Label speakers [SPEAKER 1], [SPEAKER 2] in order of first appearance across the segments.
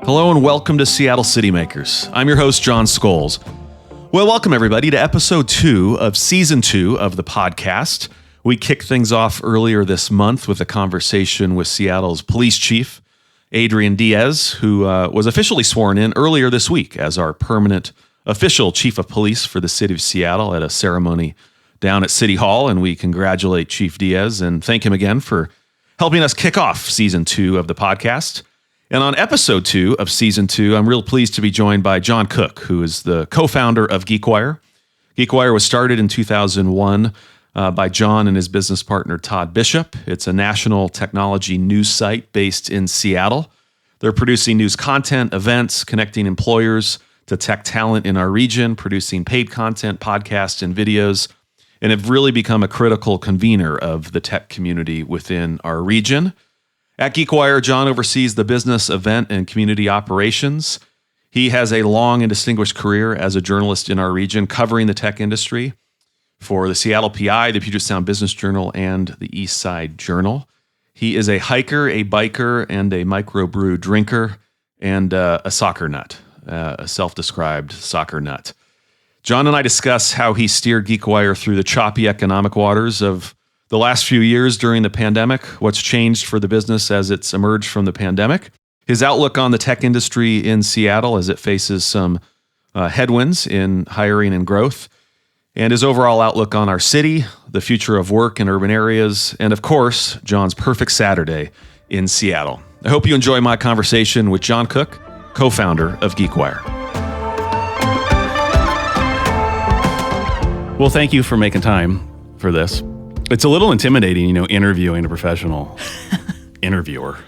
[SPEAKER 1] Hello and welcome to Seattle City Makers. I'm your host, John Scholes. Well, welcome everybody to episode 2 of season 2 of the podcast. We kicked things off earlier this month with a conversation with Seattle's police chief, Adrian Diaz, who was officially sworn in earlier this week as our permanent official chief of police for the city of Seattle at a ceremony down at City Hall. And we congratulate Chief Diaz and thank him again for helping us kick off season 2 of the podcast. And on episode 2 of season 2, I'm real pleased to be joined by John Cook, who is the co-founder of GeekWire. GeekWire was started in 2001 by John and his business partner, Todd Bishop. It's a national technology news site based in Seattle. They're producing news content, events, connecting employers to tech talent in our region, producing paid content, podcasts, and videos, and have really become a critical convener of the tech community within our region. At GeekWire, John oversees the business, event, and community operations. He has a long and distinguished career as a journalist in our region, covering the tech industry for the Seattle PI, the Puget Sound Business Journal, and the East Side Journal. He is a hiker, a biker, and a microbrew drinker, and a soccer nut, a self-described soccer nut. John and I discuss how he steered GeekWire through the choppy economic waters of the last few years during the pandemic, what's changed for the business as it's emerged from the pandemic, his outlook on the tech industry in Seattle as it faces some headwinds in hiring and growth, and his overall outlook on our city, the future of work in urban areas, and of course, John's perfect Saturday in Seattle. I hope you enjoy my conversation with John Cook, co-founder of GeekWire. Well, thank you for making time for this. It's a little intimidating, interviewing a professional interviewer.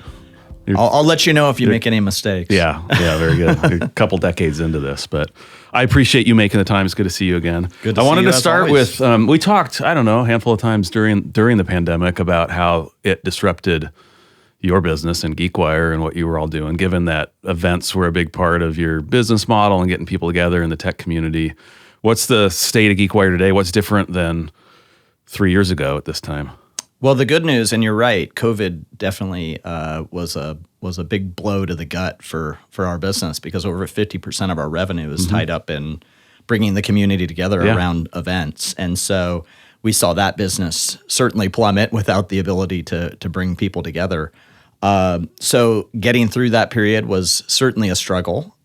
[SPEAKER 2] I'll let you know if you make any mistakes.
[SPEAKER 1] Yeah, very good. You're a couple decades into this, but I appreciate you making the time. It's good to see you again.
[SPEAKER 2] Good to
[SPEAKER 1] I
[SPEAKER 2] see
[SPEAKER 1] wanted
[SPEAKER 2] you
[SPEAKER 1] to start with, we talked, a handful of times during the pandemic about how it disrupted your business and GeekWire and what you were all doing, given that events were a big part of your business model and getting people together in the tech community. What's the state of GeekWire today? What's different than 3 years ago at this time?
[SPEAKER 2] Well, the good news, and you're right, COVID definitely was a big blow to the gut for our business because over 50% of our revenue is tied up in bringing the community together around events. And so we saw that business certainly plummet without the ability to bring people together. So getting through that period was certainly a struggle.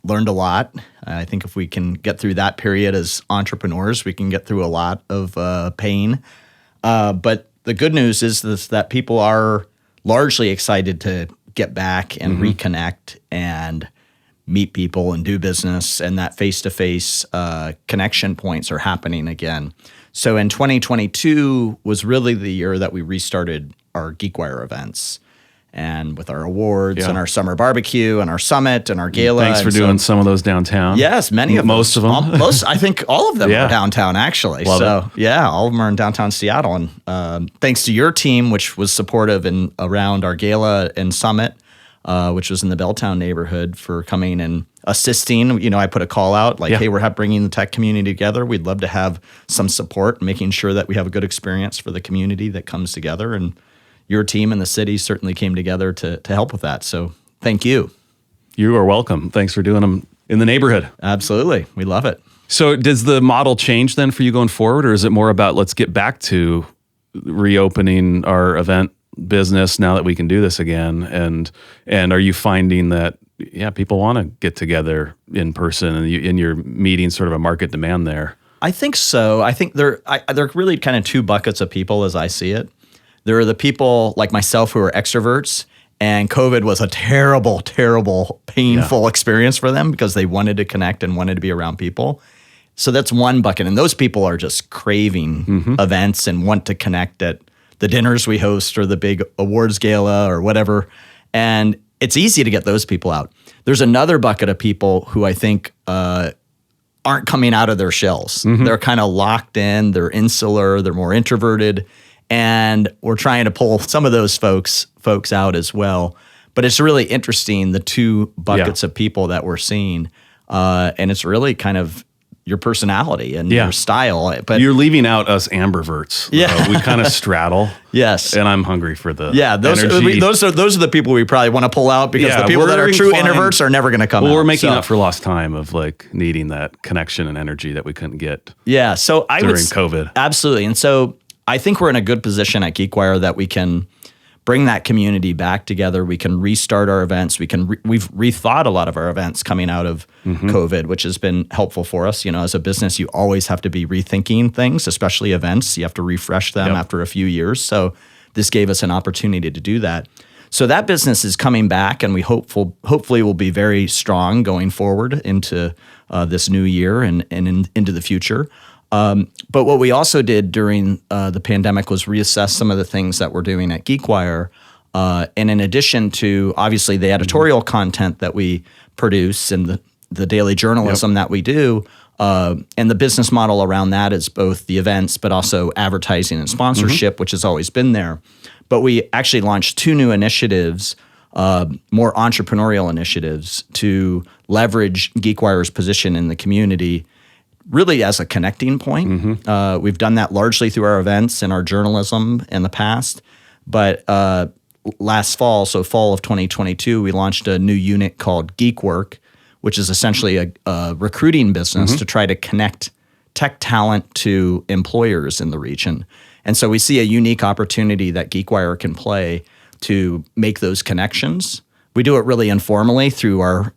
[SPEAKER 2] Learned a lot. I think if we can get through that period as entrepreneurs, we can get through a lot of pain. But the good news is that people are largely excited to get back and reconnect and meet people and do business, and that face-to-face connection points are happening again. So in 2022 was really the year that we restarted our GeekWire events. And with our awards and our summer barbecue and our summit and our gala.
[SPEAKER 1] Thanks for doing some of those downtown.
[SPEAKER 2] Yes, many of them.
[SPEAKER 1] Most of them.
[SPEAKER 2] I think all of them are downtown, actually.
[SPEAKER 1] Love it.
[SPEAKER 2] All of them are in downtown Seattle. And thanks to your team, which was supportive around our gala and summit, which was in the Belltown neighborhood, for coming and assisting. I put a call out hey, we're bringing the tech community together. We'd love to have some support, making sure that we have a good experience for the community that comes together. And your team and the city certainly came together to help with that. So thank you.
[SPEAKER 1] You are welcome. Thanks for doing them in the neighborhood.
[SPEAKER 2] Absolutely. We love it.
[SPEAKER 1] So does the model change then for you going forward, or is it more about let's get back to reopening our event business now that we can do this again? And are you finding that, people want to get together in person and you're meeting sort of a market demand there?
[SPEAKER 2] I think so. I think there are really kind of two buckets of people as I see it. There are the people like myself who are extroverts, and COVID was a terrible, terrible, painful experience for them because they wanted to connect and wanted to be around people. So that's one bucket. And those people are just craving events and want to connect at the dinners we host or the big awards gala or whatever. And it's easy to get those people out. There's another bucket of people who I think aren't coming out of their shells. They're kind of locked in. They're insular. They're more introverted. And we're trying to pull some of those folks out as well. But it's really interesting, the two buckets of people that we're seeing. And it's really kind of, your personality and
[SPEAKER 1] Yeah.
[SPEAKER 2] your style. But
[SPEAKER 1] You're leaving out us ambiverts.
[SPEAKER 2] Yeah.
[SPEAKER 1] We kind of straddle.
[SPEAKER 2] yes.
[SPEAKER 1] And I'm hungry for the
[SPEAKER 2] Those
[SPEAKER 1] energy.
[SPEAKER 2] are the people we probably want to pull out because
[SPEAKER 1] Yeah,
[SPEAKER 2] the people that
[SPEAKER 1] we're
[SPEAKER 2] are true
[SPEAKER 1] inclined-
[SPEAKER 2] introverts are never going to come out.
[SPEAKER 1] Well, we're making
[SPEAKER 2] So,
[SPEAKER 1] up for lost time of like needing that connection and energy that we couldn't get
[SPEAKER 2] Yeah. So I
[SPEAKER 1] during
[SPEAKER 2] would
[SPEAKER 1] COVID.
[SPEAKER 2] Absolutely. And so I think we're in a good position at GeekWire that we can bring that community back together. We can restart our events. We've rethought a lot of our events coming out of COVID, which has been helpful for us. You know, as a business, you always have to be rethinking things, especially events. You have to refresh them after a few years. So this gave us an opportunity to do that. So that business is coming back, and we hopefully will be very strong going forward into this new year and into the future. But what we also did during the pandemic was reassess some of the things that we're doing at GeekWire. And in addition to, obviously, the editorial content that we produce and the daily journalism that we do, and the business model around that is both the events, but also advertising and sponsorship, which has always been there. But we actually launched 2 new initiatives, more entrepreneurial initiatives, to leverage GeekWire's position in the community really as a connecting point. We've done that largely through our events and our journalism in the past. But last fall, so fall of 2022, we launched a new unit called GeekWork, which is essentially a recruiting business to try to connect tech talent to employers in the region. And so we see a unique opportunity that GeekWire can play to make those connections. We do it really informally through our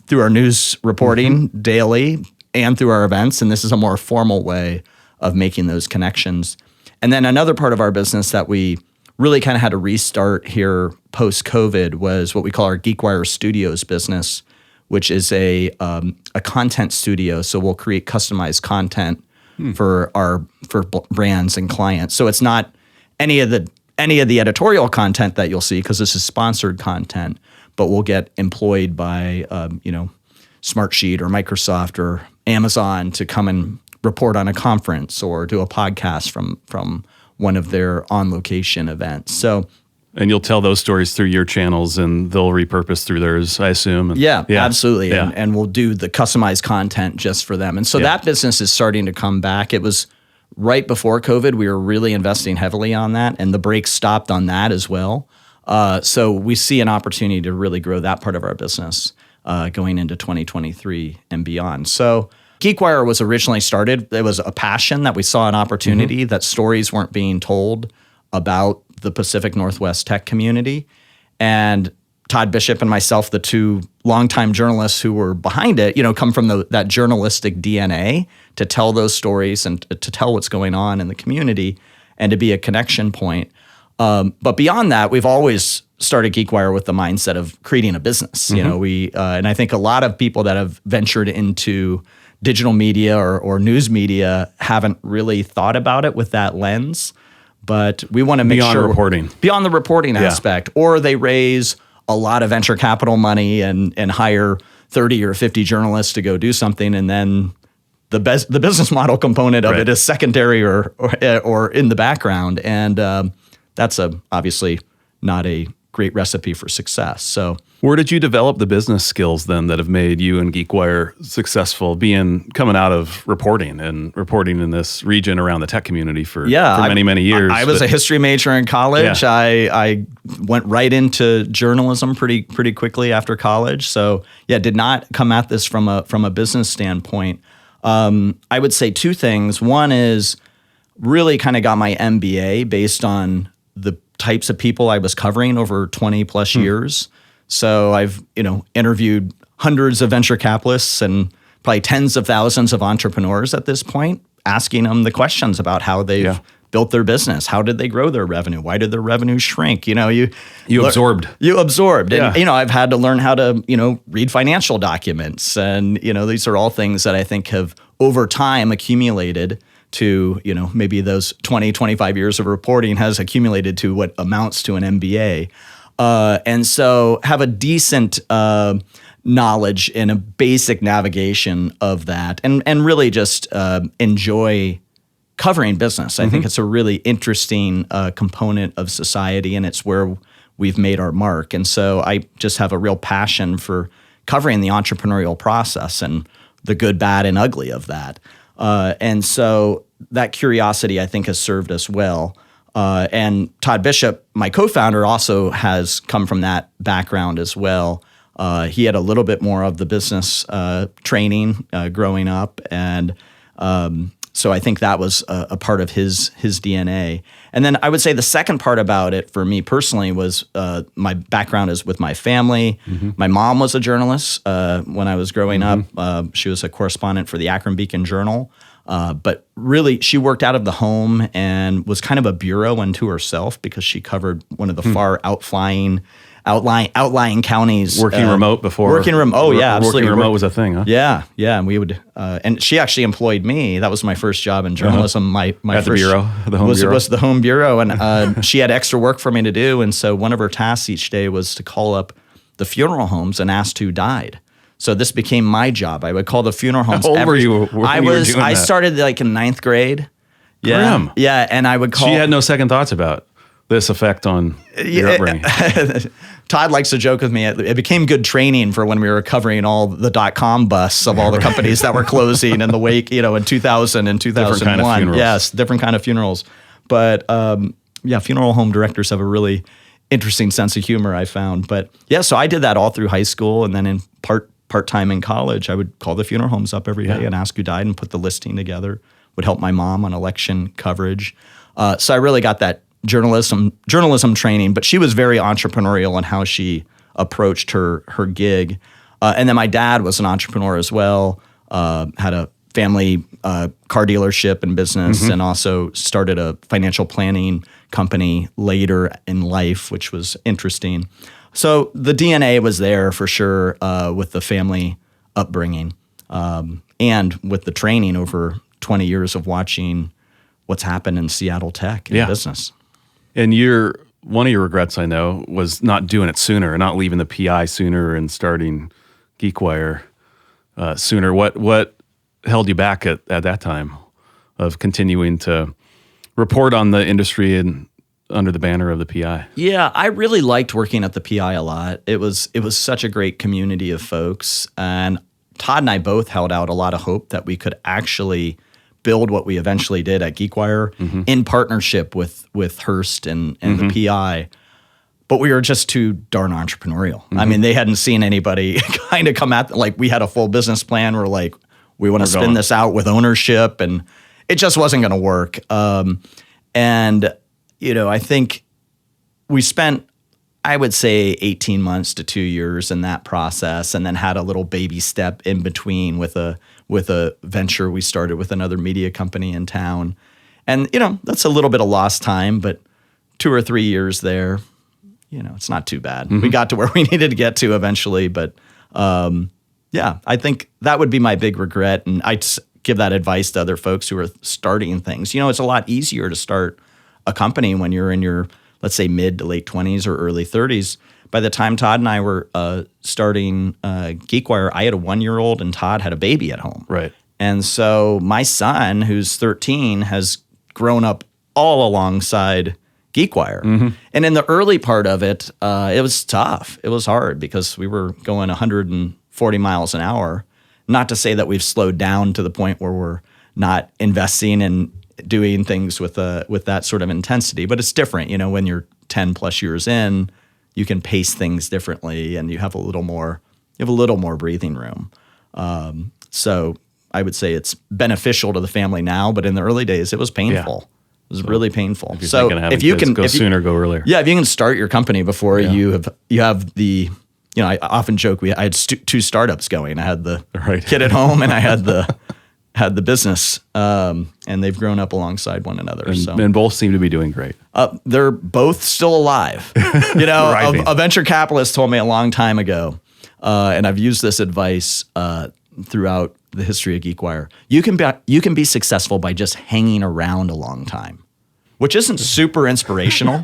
[SPEAKER 2] news reporting daily and through our events, and this is a more formal way of making those connections. And then another part of our business that we really kind of had to restart here post-COVID was what we call our GeekWire Studios business, which is a content studio. So we'll create customized content for brands and clients. So it's not any of the editorial content that you'll see because this is sponsored content, but we'll get employed by Smartsheet or Microsoft or Amazon to come and report on a conference or do a podcast from one of their on-location events. So,
[SPEAKER 1] And you'll tell those stories through your channels and they'll repurpose through theirs, I assume.
[SPEAKER 2] yeah, absolutely.
[SPEAKER 1] Yeah.
[SPEAKER 2] And we'll do the customized content just for them. And so that business is starting to come back. It was right before COVID. We were really investing heavily on that, and the brakes stopped on that as well. So we see an opportunity to really grow that part of our business going into 2023 and beyond. So GeekWire was originally started, it was a passion that we saw an opportunity that stories weren't being told about the Pacific Northwest tech community. And Todd Bishop and myself, the 2 longtime journalists who were behind it, come from that journalistic DNA to tell those stories and to tell what's going on in the community and to be a connection point. But beyond that, we've always started GeekWire with the mindset of creating a business. And I think a lot of people that have ventured into digital media or news media haven't really thought about it with that lens. But we want to make
[SPEAKER 1] Beyond
[SPEAKER 2] sure
[SPEAKER 1] reporting.
[SPEAKER 2] Beyond the reporting aspect, or they raise a lot of venture capital money and hire 30 or 50 journalists to go do something, and then the business model component of it is secondary or in the background, and that's obviously not a great recipe for success. So
[SPEAKER 1] where did you develop the business skills then that have made you and GeekWire successful coming out of reporting in this region around the tech community for many years?
[SPEAKER 2] I was a history major in college.
[SPEAKER 1] Yeah.
[SPEAKER 2] I went right into journalism pretty quickly after college. So did not come at this from a business standpoint. I would say 2 things. One is really kind of got my MBA based on the types of people I was covering over 20 plus years. So I've, interviewed hundreds of venture capitalists and probably tens of thousands of entrepreneurs at this point, asking them the questions about how they've built their business. How did they grow their revenue? Why did their revenue shrink? You
[SPEAKER 1] absorbed.
[SPEAKER 2] You absorbed.
[SPEAKER 1] Yeah.
[SPEAKER 2] And, I've had to learn how to, read financial documents. And, these are all things that I think have over time accumulated to, maybe those 20, 25 years of reporting has accumulated to what amounts to an MBA. And so have a decent knowledge and a basic navigation of that and really just enjoy covering business. I think it's a really interesting component of society, and it's where we've made our mark. And so I just have a real passion for covering the entrepreneurial process and the good, bad, and ugly of that. And so that curiosity, I think, has served us well. And Todd Bishop, my co-founder, also has come from that background as well. He had a little bit more of the business training growing up, and so I think that was a part of his DNA. And then I would say the second part about it for me personally was my background is with my family. Mm-hmm. My mom was a journalist when I was growing up. She was a correspondent for the Akron Beacon Journal. But really, she worked out of the home and was kind of a bureau unto herself because she covered one of the far outlying counties.
[SPEAKER 1] Working remote before.
[SPEAKER 2] Working remote. Oh, yeah, absolutely.
[SPEAKER 1] Working remote was a thing, huh?
[SPEAKER 2] Yeah. And we would, and she actually employed me. That was my first job in journalism. My
[SPEAKER 1] At
[SPEAKER 2] first
[SPEAKER 1] the bureau, the home bureau.
[SPEAKER 2] Was the home bureau. And she had extra work for me to do. And so one of her tasks each day was to call up the funeral homes and ask who died. So this became my job. I would call the funeral homes.
[SPEAKER 1] How old were you when you were doing
[SPEAKER 2] I
[SPEAKER 1] that?
[SPEAKER 2] started like in 9th grade. Yeah.
[SPEAKER 1] Grim.
[SPEAKER 2] Yeah. And I would call.
[SPEAKER 1] She had no second thoughts about this effect on your upbringing.
[SPEAKER 2] Todd likes to joke with me. It became good training for when we were covering all the .com busts of all the companies that were closing in the wake, in 2000 and 2001.
[SPEAKER 1] Different kind of funerals.
[SPEAKER 2] Yes, different kind of funerals. But funeral home directors have a really interesting sense of humor, I found. But yeah, so I did that all through high school, and then in part-time in college, I would call the funeral homes up every day and ask who died and put the listing together. Would help my mom on election coverage. So I really got that journalism training, but she was very entrepreneurial in how she approached her gig. And then my dad was an entrepreneur as well, had a family car dealership and business, and also started a financial planning company later in life, which was interesting. So the DNA was there for sure with the family upbringing and with the training over 20 years of watching what's happened in Seattle tech and business.
[SPEAKER 1] And one of your regrets, I know, was not doing it sooner, not leaving the PI sooner and starting GeekWire sooner. What held you back at that time of continuing to report on the industry and under the banner of the PI?
[SPEAKER 2] Yeah, I really liked working at the PI a lot. It was such a great community of folks, and Todd and I both held out a lot of hope that we could actually build what we eventually did at GeekWire in partnership with Hearst and the PI. But we were just too darn entrepreneurial. I mean, they hadn't seen anybody kind of come at, like, we had a full business plan. We're like, we want to spin this out with ownership, and it just wasn't going to work. And, I think we spent, I would say, 18 months to 2 years in that process, and then had a little baby step in between with a venture we started with another media company in town. And, that's a little bit of lost time, but 2 or 3 years there, it's not too bad. We got to where we needed to get to eventually, but I think that would be my big regret. And I'd give that advice to other folks who are starting things. It's a lot easier to start a company when you're in your, let's say, mid to late 20s or early 30s. By the time Todd and I were starting GeekWire, I had a 1-year-old and Todd had a baby at home.
[SPEAKER 1] Right.
[SPEAKER 2] And so my son, who's 13, has grown up all alongside GeekWire. And in the early part of it, it was tough. It was hard because we were going 140 miles an hour. Not to say that we've slowed down to the point where we're not investing and doing things with that sort of intensity, but it's different. When you're 10 plus years in, you can pace things differently, and you have a little more breathing room. So I would say it's beneficial to the family now, but in the early days, it was painful.
[SPEAKER 1] Yeah.
[SPEAKER 2] It was really painful.
[SPEAKER 1] So if you can go sooner, go earlier.
[SPEAKER 2] Yeah, if you can start your company before you have the. I often joke I had 2 startups going. I had the kid at home, and I had the business, and they've grown up alongside one another.
[SPEAKER 1] And both seem to be doing great.
[SPEAKER 2] They're both still alive. A venture capitalist told me a long time ago, and I've used this advice throughout the history of GeekWire. You can be successful by just hanging around a long time, which isn't super inspirational,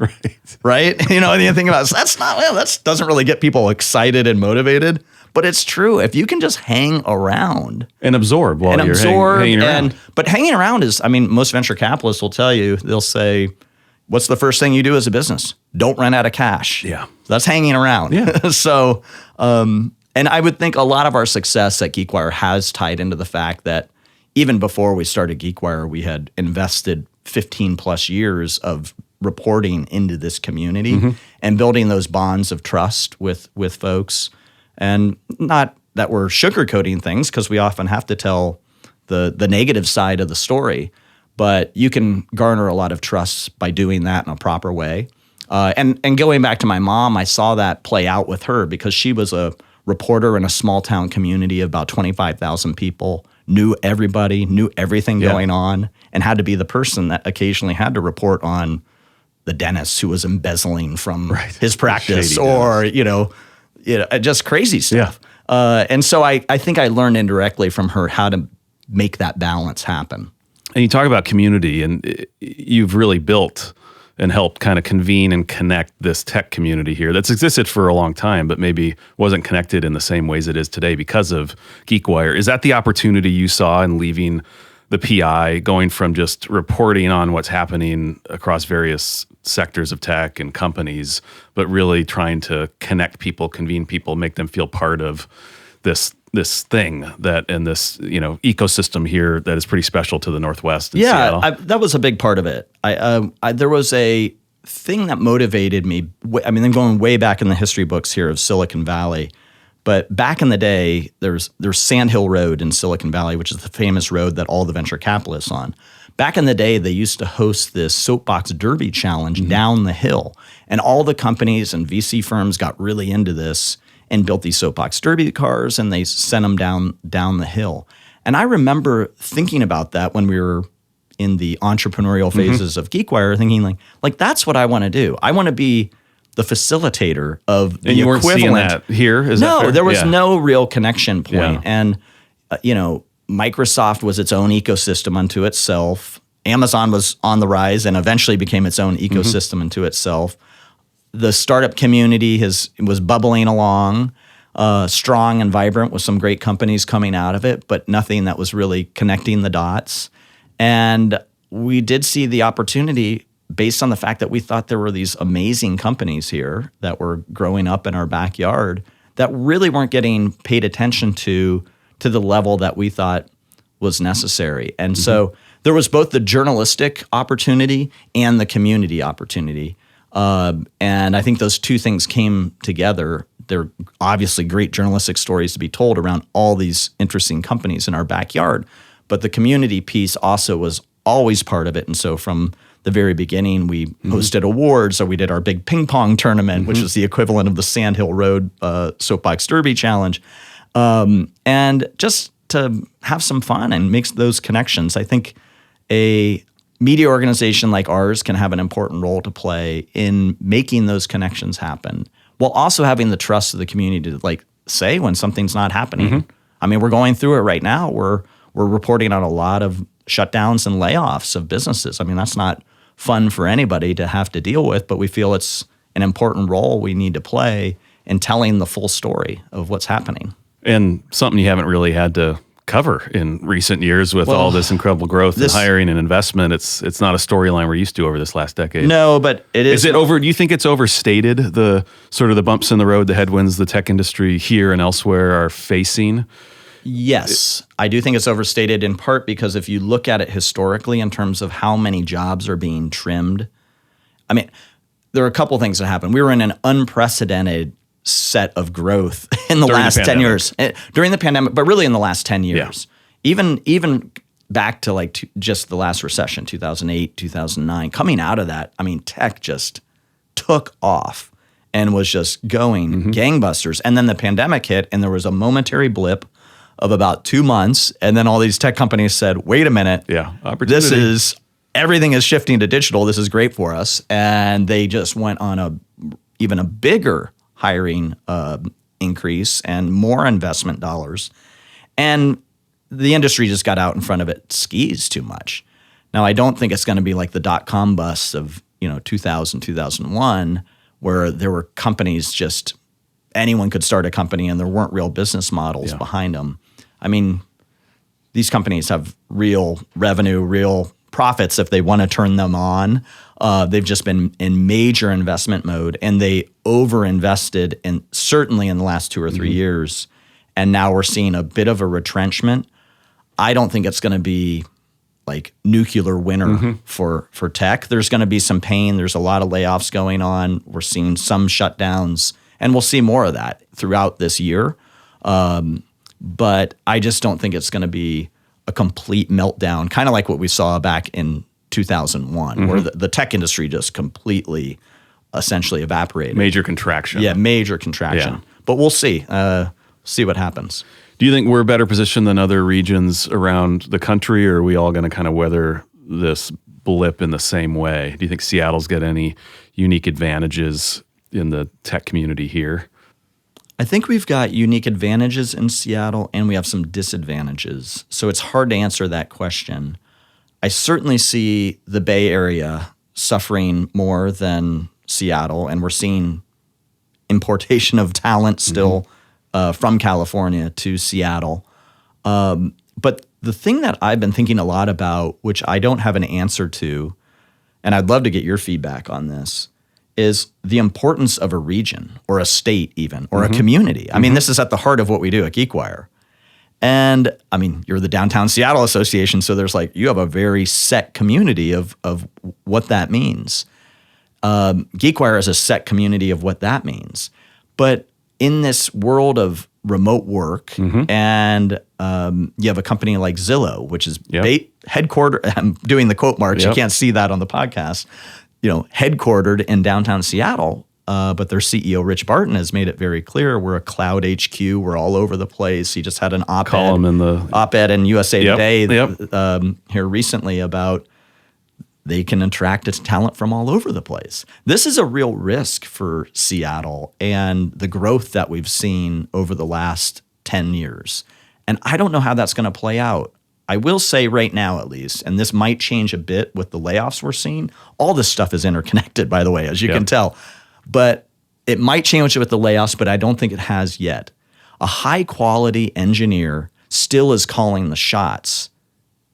[SPEAKER 2] right? And you think about it, that doesn't really get people excited and motivated. But it's true. If you can just hang around
[SPEAKER 1] and absorb while you're hanging around.
[SPEAKER 2] But hanging around is, most venture capitalists will tell you, they'll say, what's the first thing you do as a business? Don't run out of cash.
[SPEAKER 1] Yeah.
[SPEAKER 2] That's hanging around.
[SPEAKER 1] Yeah.
[SPEAKER 2] So, and And I would think a lot of our success at GeekWire has tied into the fact that even before we started GeekWire, we had invested 15 plus years of reporting into this community and building those bonds of trust with folks. And not that we're sugarcoating things, because we often have to tell the negative side of the story, but you can garner a lot of trust by doing that in a proper way. And going back to my mom, I saw that play out with her because she was a reporter in a small town community of about 25,000 people, knew everybody, knew everything going on, and had to be the person that occasionally had to report on the dentist who was embezzling from his practice, or just crazy stuff. And so I think I learned indirectly from her how to make that balance happen.
[SPEAKER 3] And you talk about community, and you've really built and helped kind of convene and connect this tech community here that's existed for a long time, but maybe wasn't connected in the same ways it is today because of GeekWire. Is that the opportunity you saw in leaving the PI, going from just reporting on what's happening across various sectors of tech and companies, but really trying to connect people, convene people, make them feel part of this thing that, and this ecosystem here that is pretty special to the Northwest and Seattle?
[SPEAKER 2] That was a big part of it. There was a thing that motivated me. I mean, I'm going way back in the history books here of Silicon Valley, but back in the day, there's Sand Hill Road in Silicon Valley, which is the famous road that all the venture capitalists on. Back in the day, they used to host this Soapbox Derby challenge down the hill, and all the companies and VC firms got really into this and built these Soapbox Derby cars, and they sent them down the hill. And I remember thinking about that when we were in the entrepreneurial phases of GeekWire, thinking like that's what I want to do. I want to be the facilitator of the
[SPEAKER 3] and you
[SPEAKER 2] equivalent.
[SPEAKER 3] Weren't seeing that here? Is
[SPEAKER 2] no,
[SPEAKER 3] that fair?
[SPEAKER 2] There was no real connection point.
[SPEAKER 3] Yeah.
[SPEAKER 2] And Microsoft was its own ecosystem unto itself. Amazon was on the rise and eventually became its own ecosystem unto itself. The startup community was bubbling along, strong and vibrant, with some great companies coming out of it, but nothing that was really connecting the dots. And we did see the opportunity based on the fact that we thought there were these amazing companies here that were growing up in our backyard that really weren't getting paid attention to the level that we thought was necessary. And so there was both the journalistic opportunity and the community opportunity. And I think those two things came together. There are obviously great journalistic stories to be told around all these interesting companies in our backyard, but the community piece also was always part of it. And so from the very beginning, we hosted awards. So we did our big ping pong tournament, which was the equivalent of the Sand Hill Road Soapbox Derby Challenge. And just to have some fun and make those connections. I think a media organization like ours can have an important role to play in making those connections happen, while also having the trust of the community to say when something's not happening. I mean, we're going through it right now. We're reporting on a lot of shutdowns and layoffs of businesses. I mean, that's not fun for anybody to have to deal with, but we feel it's an important role we need to play in telling the full story of what's happening.
[SPEAKER 3] And something you haven't really had to cover in recent years with all this incredible growth and hiring and investment. It's not a storyline we're used to over this last decade.
[SPEAKER 2] No, but it is.
[SPEAKER 3] Is it over? Do you think it's overstated, the sort of the bumps in the road, the headwinds the tech industry here and elsewhere are facing?
[SPEAKER 2] Yes, I do think it's overstated, in part because if you look at it historically in terms of how many jobs are being trimmed, I mean, there are a couple things that happened. We were in an unprecedented set of growth in the last 10 years. During the pandemic, but really in the last 10 years. Yeah. Even back to just the last recession, 2008, 2009, coming out of that, I mean, tech just took off and was just going gangbusters. And then the pandemic hit, and there was a momentary blip of about 2 months, and then all these tech companies said, wait a minute, everything is shifting to digital, this is great for us. And they just went on even a bigger hiring increase and more investment dollars. And the industry just got out in front of its skis too much. Now, I don't think it's going to be like the dot-com bust of 2000, 2001, where there were companies just, anyone could start a company and there weren't real business models behind them. I mean, these companies have real revenue, real profits if they want to turn them on. They've just been in major investment mode, and they overinvested, and certainly in the last 2 or 3 years, and now we're seeing a bit of a retrenchment. I don't think it's going to be like nuclear winter for tech. There's going to be some pain. There's a lot of layoffs going on. We're seeing some shutdowns, and we'll see more of that throughout this year. But I just don't think it's going to be a complete meltdown, kind of like what we saw back in 2001, where the tech industry just completely, essentially evaporated.
[SPEAKER 3] Major contraction.
[SPEAKER 2] Yeah, major contraction.
[SPEAKER 3] Yeah.
[SPEAKER 2] But we'll see. See what happens.
[SPEAKER 3] Do you think we're better positioned than other regions around the country, or are we all going to kind of weather this blip in the same way? Do you think Seattle's got any unique advantages in the tech community here?
[SPEAKER 2] I think we've got unique advantages in Seattle, and we have some disadvantages. So it's hard to answer that question. I certainly see the Bay Area suffering more than Seattle, and we're seeing importation of talent still from California to Seattle. But the thing that I've been thinking a lot about, which I don't have an answer to, and I'd love to get your feedback on this, is the importance of a region or a state even, or a community. I mean, this is at the heart of what we do at GeekWire. And I mean, you're the Downtown Seattle Association, so there's like, you have a very set community of what that means. GeekWire is a set community of what that means. But in this world of remote work, and you have a company like Zillow, which is headquartered, I'm doing the quote marks, you can't see that on the podcast, headquartered in downtown Seattle, but their CEO, Rich Barton, has made it very clear, we're a cloud HQ, we're all over the place. He just had an op-ed in USA Today here recently about they can attract talent from all over the place. This is a real risk for Seattle and the growth that we've seen over the last 10 years. And I don't know how that's going to play out. I will say right now, at least, and this might change a bit with the layoffs we're seeing. All this stuff is interconnected, by the way, as you can tell. But it might change with the layoffs, but I don't think it has yet. A high-quality engineer still is calling the shots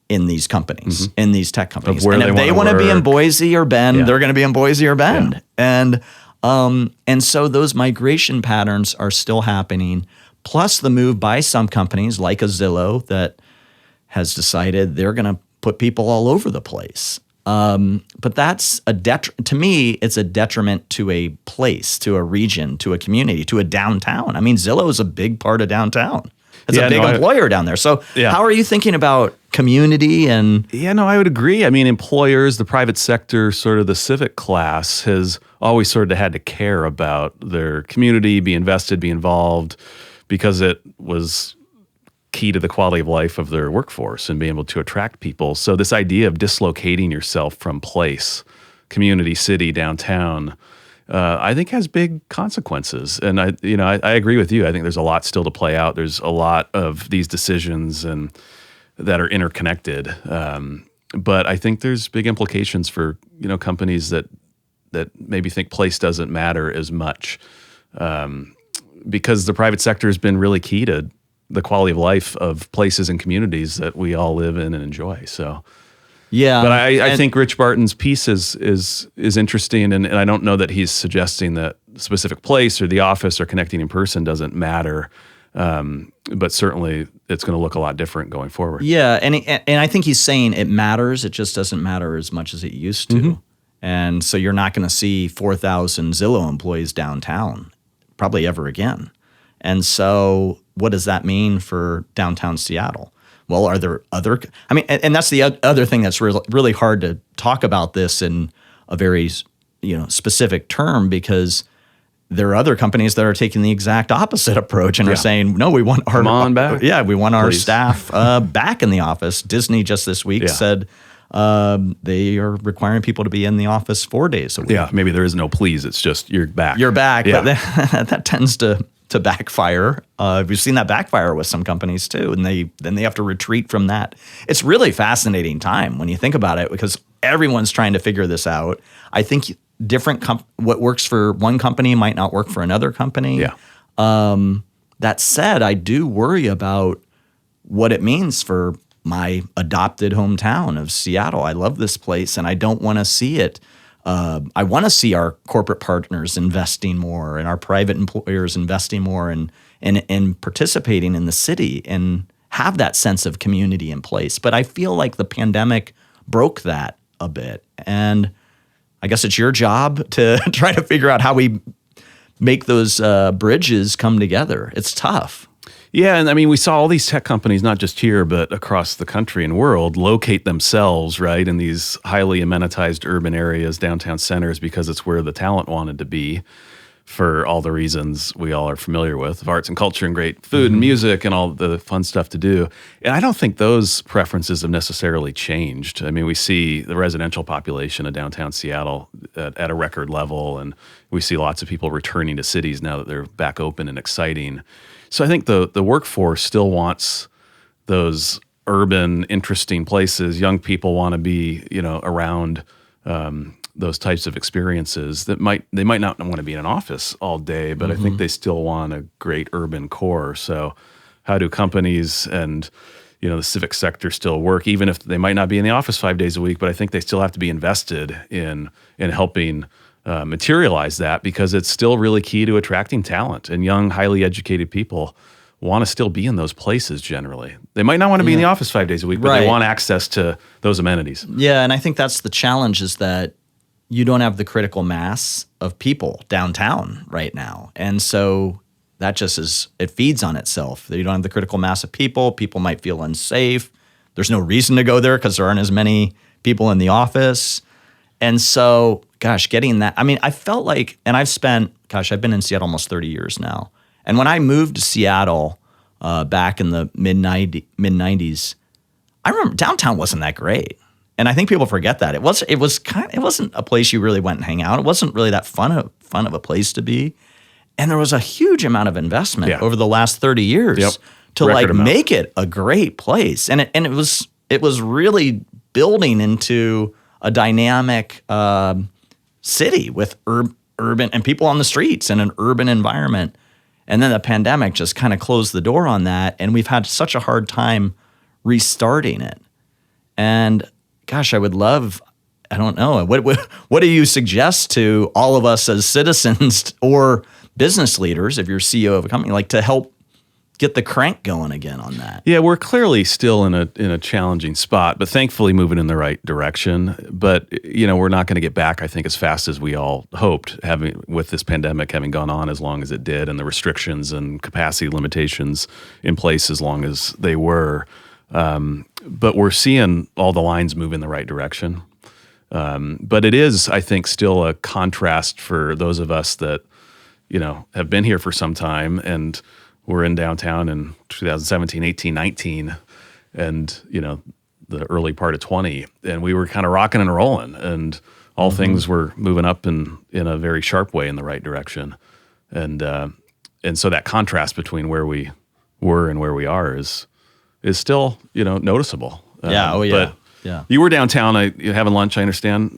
[SPEAKER 2] in these companies, in these tech companies. And if they want to be in Boise or Bend, they're going to be in Boise or Bend. And so those migration patterns are still happening, plus the move by some companies like a Zillow that has decided they're going to put people all over the place. But that's to me, it's a detriment to a place, to a region, to a community, to a downtown. I mean, Zillow is a big part of downtown. It's a big employer down there. So how are you thinking about community and...
[SPEAKER 3] Yeah, no, I would agree. I mean, employers, the private sector, sort of the civic class has always sort of had to care about their community, be invested, be involved, because it was key to the quality of life of their workforce and being able to attract people. So this idea of dislocating yourself from place, community, city, downtown, I think has big consequences. And I agree with you. I think there's a lot still to play out. There's a lot of these decisions and that are interconnected. But I think there's big implications for, companies that maybe think place doesn't matter as much, because the private sector has been really key to the quality of life of places and communities that we all live in and enjoy. So.
[SPEAKER 2] Yeah,
[SPEAKER 3] but I think Rich Barton's piece is interesting, and I don't know that he's suggesting that specific place or the office or connecting in person doesn't matter, but certainly it's going to look a lot different going forward.
[SPEAKER 2] Yeah, and I think he's saying it matters. It just doesn't matter as much as it used to, and so you're not going to see 4,000 Zillow employees downtown probably ever again. And so, what does that mean for downtown Seattle? Well, are there other? I mean, and that's the other thing that's really hard to talk about this in a very specific term, because there are other companies that are taking the exact opposite approach and are saying, no, we want our we want our staff back in the office. Disney just this week said they are requiring people to be in the office 4 days a week.
[SPEAKER 3] Yeah, maybe there is no please. It's just you're back.
[SPEAKER 2] You're back, but that tends to backfire. We've seen that backfire with some companies too, and then they have to retreat from that. It's really fascinating time when you think about it, because everyone's trying to figure this out. I think what works for one company might not work for another company.
[SPEAKER 3] Yeah.
[SPEAKER 2] That said, I do worry about what it means for my adopted hometown of Seattle. I love this place, and I don't want to see it. I want to see our corporate partners investing more and our private employers investing more in and participating in the city and have that sense of community in place. But I feel like the pandemic broke that a bit. And I guess it's your job to try to figure out how we make those bridges come together. It's tough.
[SPEAKER 3] Yeah, and I mean, we saw all these tech companies, not just here, but across the country and world, locate themselves, right, in these highly amenitized urban areas, downtown centers, because it's where the talent wanted to be for all the reasons we all are familiar with, of arts and culture and great food and music and all the fun stuff to do. And I don't think those preferences have necessarily changed. I mean, we see the residential population of downtown Seattle at a record level, and we see lots of people returning to cities now that they're back open and exciting. So I think the workforce still wants those urban, interesting places. Young people want to be, around those types of experiences they might not want to be in an office all day, but I think they still want a great urban core. So how do companies and the civic sector still work, even if they might not be in the office 5 days a week? But I think they still have to be invested in helping materialize that, because it's still really key to attracting talent, and young, highly educated people want to still be in those places generally. They might not want to be in the office 5 days a week, but they want access to those amenities.
[SPEAKER 2] Yeah, and I think that's the challenge, is that you don't have the critical mass of people downtown right now. And so that just it feeds on itself. You don't have the critical mass of people. People might feel unsafe. There's no reason to go there because there aren't as many people in the office. And so, getting that, I mean, I felt like, and I've been in Seattle almost 30 years now. And when I moved to Seattle back in the mid-90s, I remember downtown wasn't that great. And I think people forget that. It wasn't a place you really went and hang out. It wasn't really that fun of a place to be. And there was a huge amount of investment over the last 30 years to make it a great place. And it was really building into a dynamic city with urban and people on the streets and an urban environment. And then the pandemic just kind of closed the door on that, and we've had such a hard time restarting it. And I would love, I don't know, what do you suggest to all of us as citizens or business leaders, if you're CEO of a company, like to help get the crank going again on that?
[SPEAKER 3] Yeah, we're clearly still in a challenging spot, but thankfully moving in the right direction. But we're not going to get back, I think, as fast as we all hoped, with this pandemic having gone on as long as it did, and the restrictions and capacity limitations in place as long as they were. But we're seeing all the lines move in the right direction. But it is, I think, still a contrast for those of us that have been here for some time, and we're in downtown in 2017, 18, 19, and, the early part of 20. And we were kind of rocking and rolling, and all things were moving up in a very sharp way in the right direction. And so that contrast between where we were and where we are is still, noticeable. But you were downtown having lunch, I understand,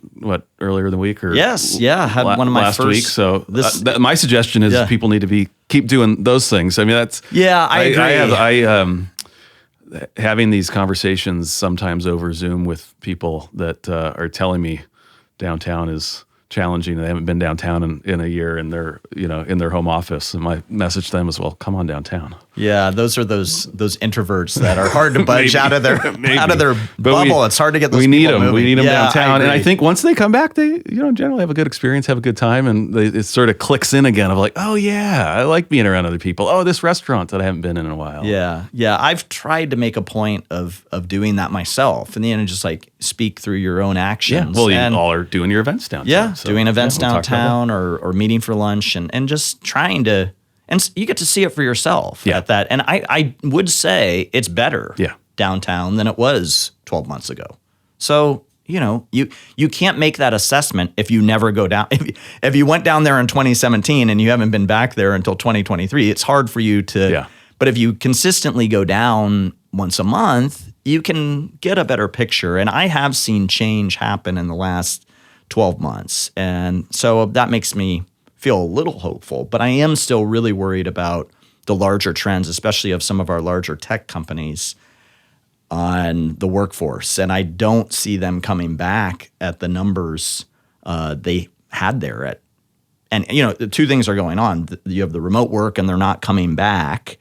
[SPEAKER 3] earlier in the week? Or
[SPEAKER 2] yes, I had one of my
[SPEAKER 3] last
[SPEAKER 2] first
[SPEAKER 3] week. So my suggestion is people need to keep doing those things. I mean, that's
[SPEAKER 2] I agree.
[SPEAKER 3] Having these conversations sometimes over Zoom with people that are telling me downtown is challenging. They haven't been downtown in a year, and they're in their home office. And my message to them is, well, come on downtown.
[SPEAKER 2] Yeah, those are those introverts that are hard to budge out of their bubble. It's hard to get those.
[SPEAKER 3] We need
[SPEAKER 2] people
[SPEAKER 3] them.
[SPEAKER 2] moving.
[SPEAKER 3] We need them downtown. And I
[SPEAKER 2] agree.
[SPEAKER 3] think once they come back, they generally have a good experience, have a good time, and it sort of clicks in again of like, oh yeah, I like being around other people. Oh, this restaurant that I haven't been in a while.
[SPEAKER 2] Yeah. I've tried to make a point of doing that myself, and then just like speak through your own actions.
[SPEAKER 3] Yeah. Well, you all are doing your events downtown.
[SPEAKER 2] Yeah,
[SPEAKER 3] so,
[SPEAKER 2] doing events
[SPEAKER 3] we'll
[SPEAKER 2] downtown or meeting for lunch and just trying to, and you get to see it for yourself at that. And I would say it's better downtown than it was 12 months ago. So, you can't make that assessment if you never go down. If you went down there in 2017 and you haven't been back there until 2023, it's hard for you to, but if you consistently go down once a month, you can get a better picture. And I have seen change happen in the last 12 months. And so that makes me feel a little hopeful, but I am still really worried about the larger trends, especially of some of our larger tech companies on the workforce. And I don't see them coming back at the numbers they had there and the two things are going on. You have the remote work, and they're not coming back,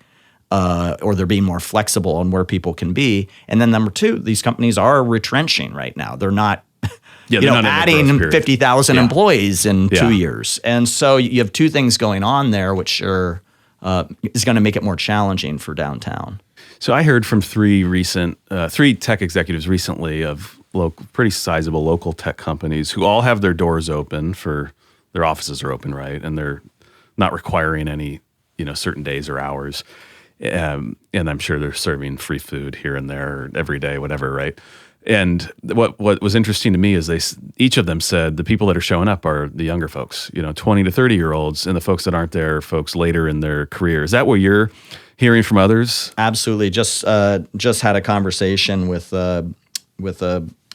[SPEAKER 2] or they're being more flexible on where people can be. And then number two, these companies are retrenching right now. They're not,
[SPEAKER 3] they're not in the
[SPEAKER 2] adding
[SPEAKER 3] growth period.
[SPEAKER 2] 50,000 employees in
[SPEAKER 3] Yeah.
[SPEAKER 2] 2 years. And so you have two things going on there, which are is going to make it more challenging for downtown.
[SPEAKER 3] So I heard from three tech executives recently of pretty sizable local tech companies who all have their doors open their offices are open, right? And they're not requiring any, certain days or hours. And I'm sure they're serving free food here and there every day, whatever, right? And what was interesting to me is each of them said the people that are showing up are the younger folks, 20 to 30-year-olds, and the folks that aren't there, folks later in their career. Is that what you're hearing from others?
[SPEAKER 2] Absolutely. Just had a conversation with an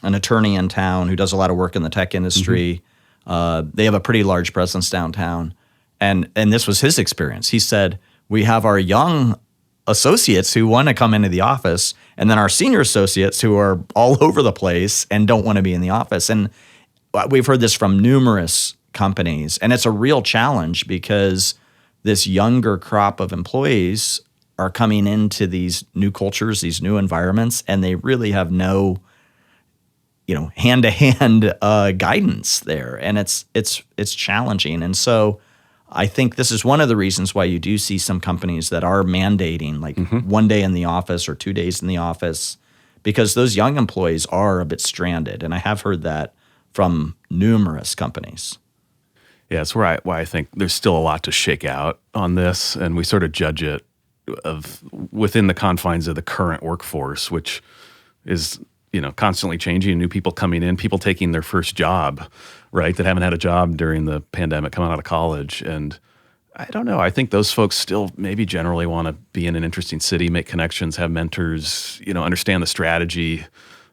[SPEAKER 2] attorney in town who does a lot of work in the tech industry. They have a pretty large presence downtown, and this was his experience. He said, we have our young associates who want to come into the office, and then our senior associates who are all over the place and don't want to be in the office. And we've heard this from numerous companies, and it's a real challenge because this younger crop of employees are coming into these new cultures, these new environments, and they really have no, hand-to-hand guidance there, and it's challenging. And so I think this is one of the reasons why you do see some companies that are mandating like 1 day in the office or 2 days in the office, because those young employees are a bit stranded. And I have heard that from numerous companies.
[SPEAKER 3] Yeah, it's why I think there's still a lot to shake out on this, and we sort of judge it within the confines of the current workforce, which is constantly changing, new people coming in, people taking their first job, right, that haven't had a job during the pandemic, coming out of college. And I don't know, I think those folks still maybe generally want to be in an interesting city, make connections, have mentors, understand the strategy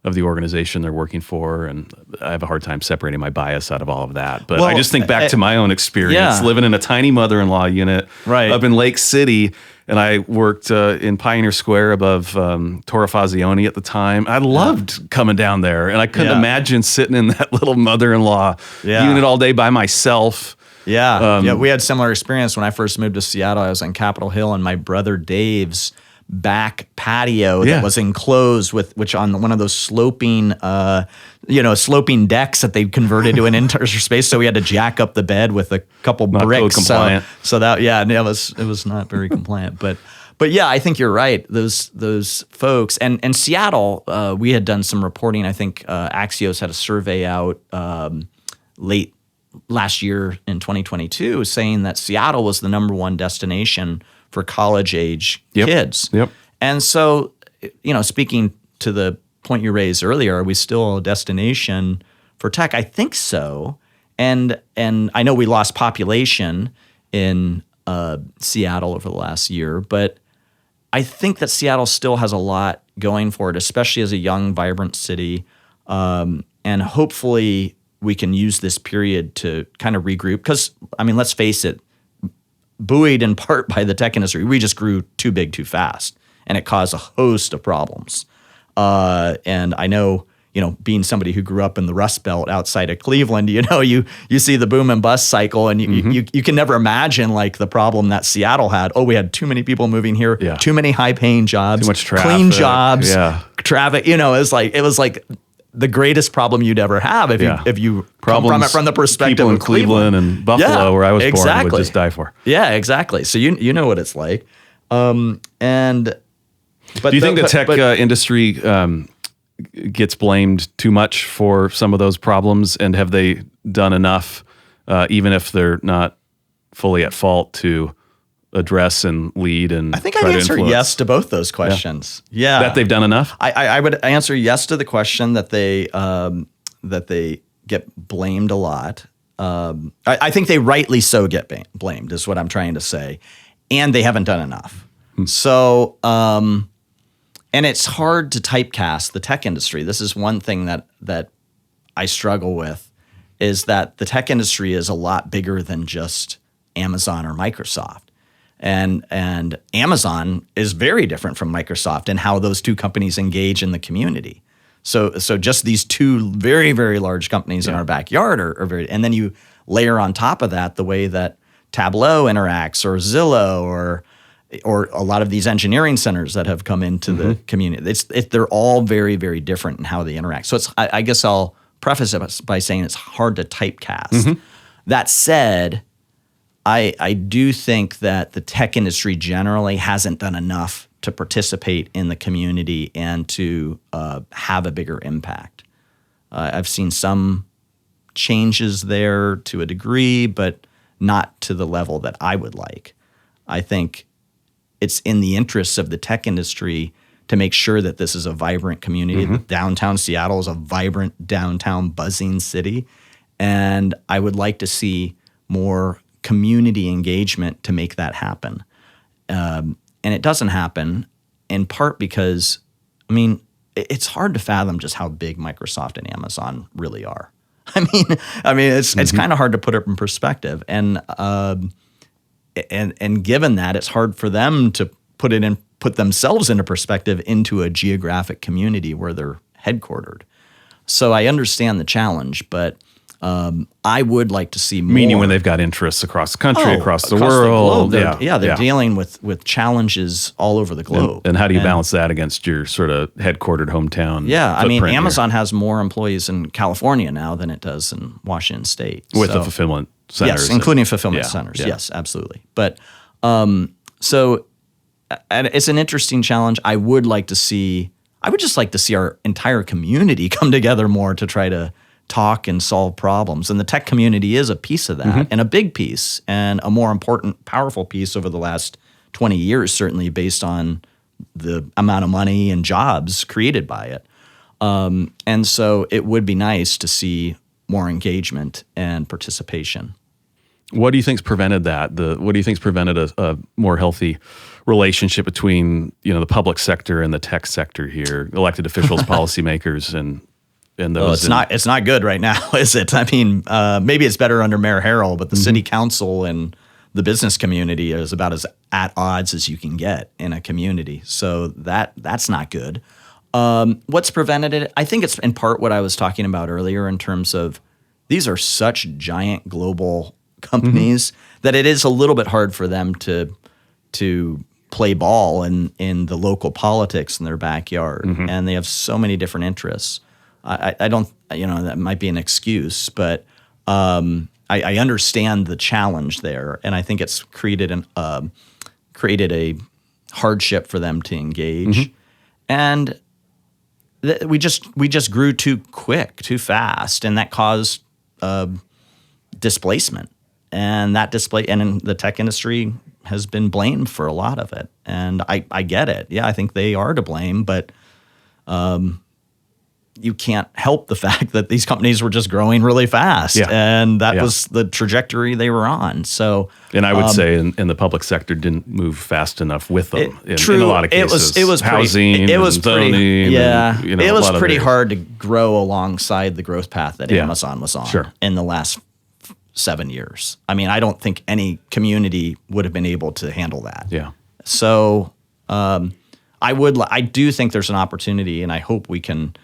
[SPEAKER 3] of the organization they're working for. And I have a hard time separating my bias out of all of that. But I just think back to my own experience living in a tiny mother-in-law unit up in Lake City. And I worked in Pioneer Square above Torre Fazioni at the time. I loved coming down there. And I couldn't imagine sitting in that little mother-in-law unit all day by myself.
[SPEAKER 2] We had similar experience when I first moved to Seattle. I was on Capitol Hill, and my brother Dave's back patio that was enclosed which on one of those sloping decks that they converted to an indoor space. So we had to jack up the bed with a couple bricks.
[SPEAKER 3] Compliant.
[SPEAKER 2] So that it was not very compliant. But yeah, I think you're right. Those folks and Seattle, we had done some reporting. I think Axios had a survey out late last year in 2022 saying that Seattle was the number one destination for college-age kids.
[SPEAKER 3] Yep.
[SPEAKER 2] And so, speaking to the point you raised earlier, are we still a destination for tech? I think so. And I know we lost population in Seattle over the last year, but I think that Seattle still has a lot going for it, especially as a young, vibrant city. And hopefully we can use this period to kind of regroup. Because, let's face it, buoyed in part by the tech industry, we just grew too big too fast, and it caused a host of problems. And I know, being somebody who grew up in the Rust Belt outside of Cleveland, you see the boom and bust cycle, and you can never imagine like the problem that Seattle had. Oh, we had too many people moving here, too many high-paying jobs,
[SPEAKER 3] too much traffic,
[SPEAKER 2] clean jobs, traffic. It was like the greatest problem you'd ever have if you come from it from the perspective
[SPEAKER 3] people in
[SPEAKER 2] of Cleveland
[SPEAKER 3] and Buffalo, where I was born, would just die for.
[SPEAKER 2] Yeah, exactly. So you know what it's like. But
[SPEAKER 3] do you think the tech industry gets blamed too much for some of those problems, and have they done enough, even if they're not fully at fault, to address and lead and
[SPEAKER 2] I think I'd answer yes to both those questions. Yeah.
[SPEAKER 3] That they've done enough?
[SPEAKER 2] I would answer yes to the question that they get blamed a lot. I think they rightly so get blamed is what I'm trying to say. And they haven't done enough. So, and it's hard to typecast the tech industry. This is one thing that I struggle with, is that the tech industry is a lot bigger than just Amazon or Microsoft. And Amazon is very different from Microsoft in how those two companies engage in the community. So just these two very, very large companies in our backyard are very, and then you layer on top of that the way that Tableau interacts, or Zillow, or a lot of these engineering centers that have come into the community. They're all very, very different in how they interact. So I guess I'll preface it by saying it's hard to typecast. That said, I do think that the tech industry generally hasn't done enough to participate in the community and to have a bigger impact. I've seen some changes there to a degree, but not to the level that I would like. I think it's in the interests of the tech industry to make sure that this is a vibrant community. Downtown Seattle is a vibrant downtown buzzing city. And I would like to see more community engagement to make that happen. And it doesn't happen in part because, I mean, it's hard to fathom just how big Microsoft and Amazon really are. I mean, it's kind of hard to put it in perspective. And given that, it's hard for them to put themselves into perspective into a geographic community where they're headquartered. So I understand the challenge, but I would like to see more.
[SPEAKER 3] Meaning when they've got interests across the country, across the world.
[SPEAKER 2] They're dealing with challenges all over the globe.
[SPEAKER 3] And how do you balance that against your sort of headquartered hometown?
[SPEAKER 2] Yeah, I mean,
[SPEAKER 3] footprint
[SPEAKER 2] Amazon has more employees in California now than it does in Washington State.
[SPEAKER 3] With the fulfillment centers.
[SPEAKER 2] Yes, including fulfillment centers. Yes, absolutely. But so it's an interesting challenge. I would just like to see our entire community come together more to try to talk and solve problems. And the tech community is a piece of that, and a big piece, and a more important, powerful piece over the last 20 years, certainly based on the amount of money and jobs created by it. And so it would be nice to see more engagement and participation.
[SPEAKER 3] What do you think's prevented that? What do you think's prevented a more healthy relationship between the public sector and the tech sector here, elected officials, policymakers, and those?
[SPEAKER 2] Well, it's not good right now, is it? I mean, maybe it's better under Mayor Harrell, but the city council and the business community is about as at odds as you can get in a community. So that's not good. What's prevented it? I think it's in part what I was talking about earlier in terms of these are such giant global companies that it is a little bit hard for them to play ball in the local politics in their backyard, and they have so many different interests. I don't, that might be an excuse, but I understand the challenge there, and I think it's created a hardship for them to engage, and we just grew too quick, too fast, and that caused displacement, and and the tech industry has been blamed for a lot of it, and I get it. Yeah, I think they are to blame, but you can't help the fact that these companies were just growing really fast, and that was the trajectory they were on. So,
[SPEAKER 3] and I would say in the public sector didn't move fast enough with them. In a lot of cases,
[SPEAKER 2] it was
[SPEAKER 3] housing,
[SPEAKER 2] it was
[SPEAKER 3] zoning,
[SPEAKER 2] it was pretty hard to grow alongside the growth path that Amazon was on in the last 7 years. I mean, I don't think any community would have been able to handle that.
[SPEAKER 3] Yeah.
[SPEAKER 2] So, I do think there's an opportunity, and I hope we can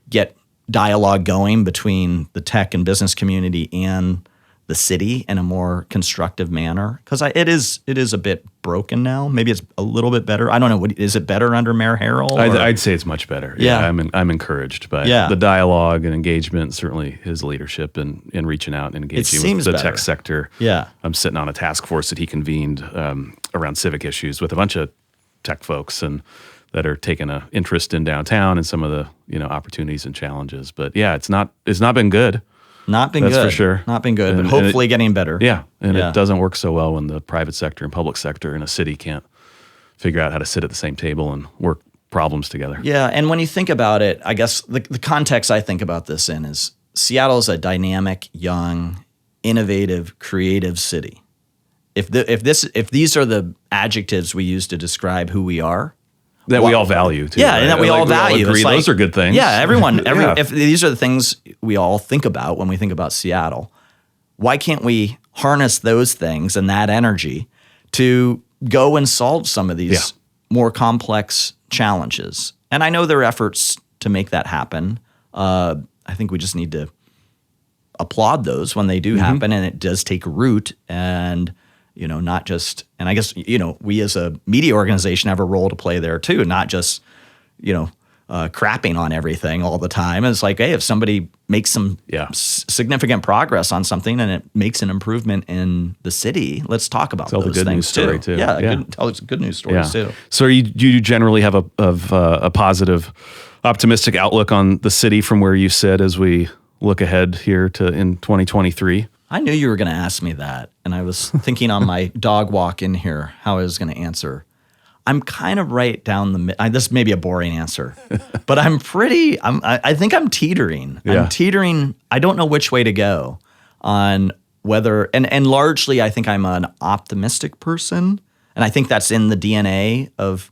[SPEAKER 2] get dialogue going between the tech and business community and the city in a more constructive manner, because it is a bit broken now. Maybe it's a little bit better. I don't know. Is it better under Mayor Harrell?
[SPEAKER 3] I'd say it's much better. Yeah, I'm encouraged by the dialogue and engagement. Certainly his leadership and reaching out and engaging with the tech sector.
[SPEAKER 2] Yeah,
[SPEAKER 3] I'm sitting on a task force that he convened around civic issues with a bunch of tech folks and that are taking an interest in downtown and some of the opportunities and challenges. But yeah, it's not been good.
[SPEAKER 2] Not been
[SPEAKER 3] That's
[SPEAKER 2] good.
[SPEAKER 3] for sure.
[SPEAKER 2] Not been good, but hopefully getting better.
[SPEAKER 3] Yeah, and it doesn't work so well when the private sector and public sector in a city can't figure out how to sit at the same table and work problems together.
[SPEAKER 2] Yeah, and when you think about it, I guess the context I think about this in is Seattle is a dynamic, young, innovative, creative city. If these are the adjectives we use to describe who we are,
[SPEAKER 3] that we all value too.
[SPEAKER 2] Yeah, right? And that we all value.
[SPEAKER 3] Agree, those are good things.
[SPEAKER 2] Yeah, if these are the things we all think about when we think about Seattle, why can't we harness those things and that energy to go and solve some of these more complex challenges? And I know there are efforts to make that happen. I think we just need to applaud those when they do happen, and it does take root, and not just. And I guess we as a media organization have a role to play there too, not just crapping on everything all the time. It's like, hey, if somebody makes some significant progress on something and it makes an improvement in the city, let's talk about those
[SPEAKER 3] the good
[SPEAKER 2] things
[SPEAKER 3] news story too.
[SPEAKER 2] Yeah, tell us good news stories too.
[SPEAKER 3] So do you generally have a positive, optimistic outlook on the city from where you sit as we look ahead here to in 2023?
[SPEAKER 2] I knew you were going to ask me that, and I was thinking on my dog walk in here how I was going to answer. I'm kind of right down the middle. This may be a boring answer, but I think I'm teetering.
[SPEAKER 3] Yeah.
[SPEAKER 2] I'm teetering. I don't know which way to go on whether, and largely I think I'm an optimistic person. And I think that's in the DNA of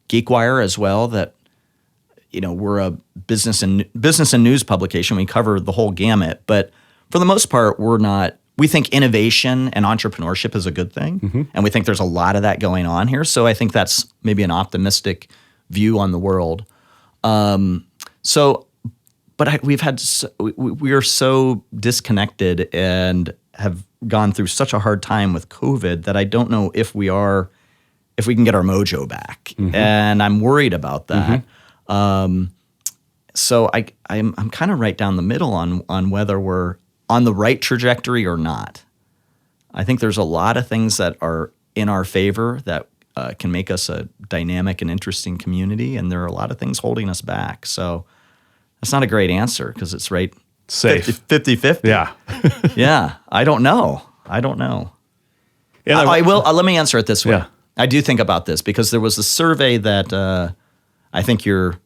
[SPEAKER 2] GeekWire as well, that, we're a business and news publication. We cover the whole gamut, but for the most part, we think innovation and entrepreneurship is a good thing, and we think there's a lot of that going on here. So I think that's maybe an optimistic view on the world. We are so disconnected and have gone through such a hard time with COVID that I don't know if we can get our mojo back, and I'm worried about that. So I'm kind of right down the middle on whether we're on the right trajectory or not. I think there's a lot of things that are in our favor that can make us a dynamic and interesting community, and there are a lot of things holding us back. So that's not a great answer because it's right
[SPEAKER 3] safe
[SPEAKER 2] 50-50.
[SPEAKER 3] Yeah.
[SPEAKER 2] Yeah. I don't know.
[SPEAKER 3] Yeah,
[SPEAKER 2] I will. Let me answer it this way.
[SPEAKER 3] Yeah.
[SPEAKER 2] I do think about this because there was a survey that I think your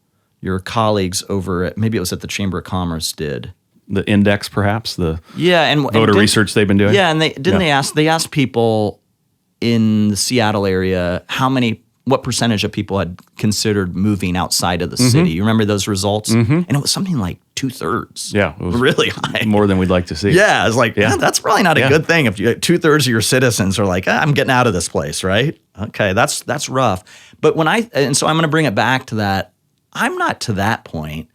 [SPEAKER 2] colleagues over at, maybe it was at the Chamber of Commerce did.
[SPEAKER 3] The index, perhaps and
[SPEAKER 2] voter
[SPEAKER 3] research they've been doing.
[SPEAKER 2] Yeah, and they asked people in the Seattle area what percentage of people had considered moving outside of the city. You remember those results? And it was something like 2/3.
[SPEAKER 3] Yeah, it was
[SPEAKER 2] really high,
[SPEAKER 3] more than we'd like to see.
[SPEAKER 2] Yeah, it's like that's probably not a good thing if 2/3 of your citizens are like, I'm getting out of this place, right? Okay, that's rough. But so I'm going to bring it back to that. I'm not to that point.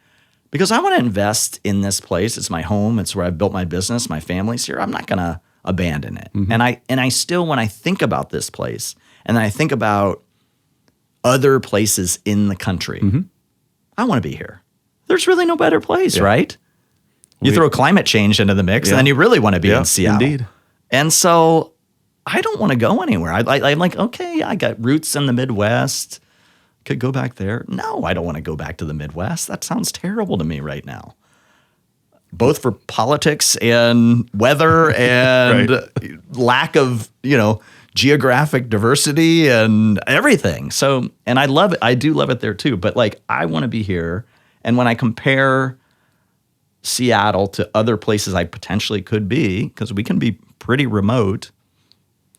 [SPEAKER 2] Because I want to invest in this place. It's my home. It's where I've built my business. My family's here. I'm not going to abandon it. And I still, when I think about this place, and then I think about other places in the country, I want to be here. There's really no better place, right? You throw climate change into the mix, and then you really want to be in Seattle.
[SPEAKER 3] Indeed.
[SPEAKER 2] And so I don't want to go anywhere. I'm like, okay, I got roots in the Midwest. Could go back there. No, I don't want to go back to the Midwest. That sounds terrible to me right now. Both for politics and weather and lack of, geographic diversity and everything. So, and I love it. I do love it there too. But I want to be here. And when I compare Seattle to other places I potentially could be, because we can be pretty remote,